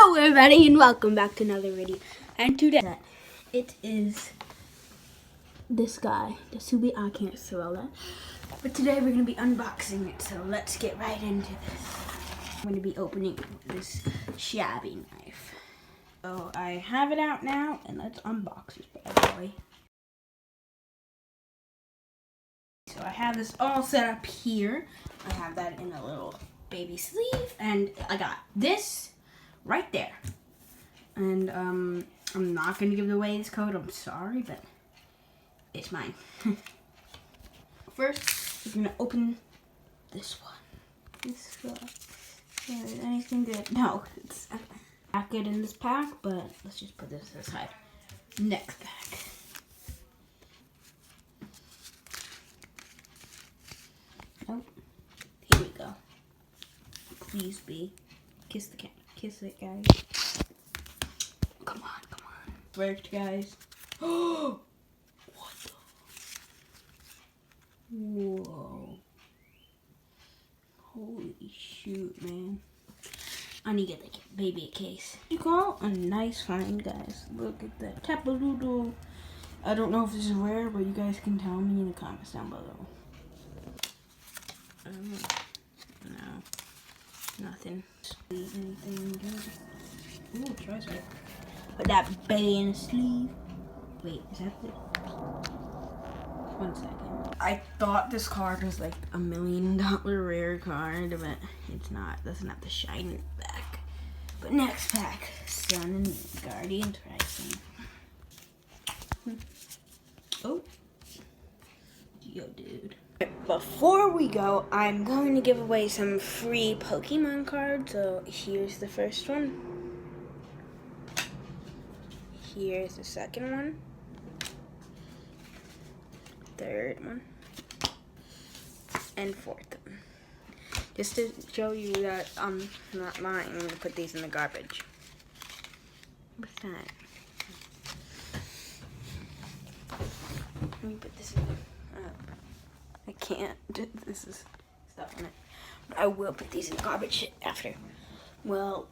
Hello everybody and welcome back to another video. And today it is this guy, Deciueye. I can't spell that. But today we're going to be unboxing it, so let's get right into this. I'm going to be opening this shabby knife. So I have it out now and let's unbox this bad boy. So I have this all set up here. I have that in a little baby sleeve and I got this right there. And I'm not gonna give away this code, I'm sorry, but it's mine. First, we're gonna open this one. This is anything good? No, it's not good in this pack, but let's just put this aside. Next pack. Oh, here we go. Please be. Kiss the cat. Kiss it, guys. Come on, come on. Worked, guys. Oh! What the? Whoa. Holy shoot, man. I need to get the baby a case. You call a nice find, guys. Look at that. Tapadoodle. I don't know if this is rare, but you guys can tell me in the comments down below. No. Nothing. Anything good? Ooh, try some. Put that baby in a sleeve. Wait, is that the... 1 second. I thought this card was like $1 million rare card, but it's not. Doesn't have the shine in the back. But next pack, Sun and Guardian Pricing. Oh. Yo, dude. Before we go, I'm going to give away some free Pokemon cards. So here's the first one. Here's the second one. Third one. And fourth one. Just to show you that I'm not lying, I'm going to put these in the garbage. What's that? Let me put this in the... I can't. This is stuff on it. But I will put these in the garbage after. Well,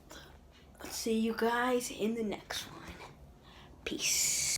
let's see you guys in the next one. Peace.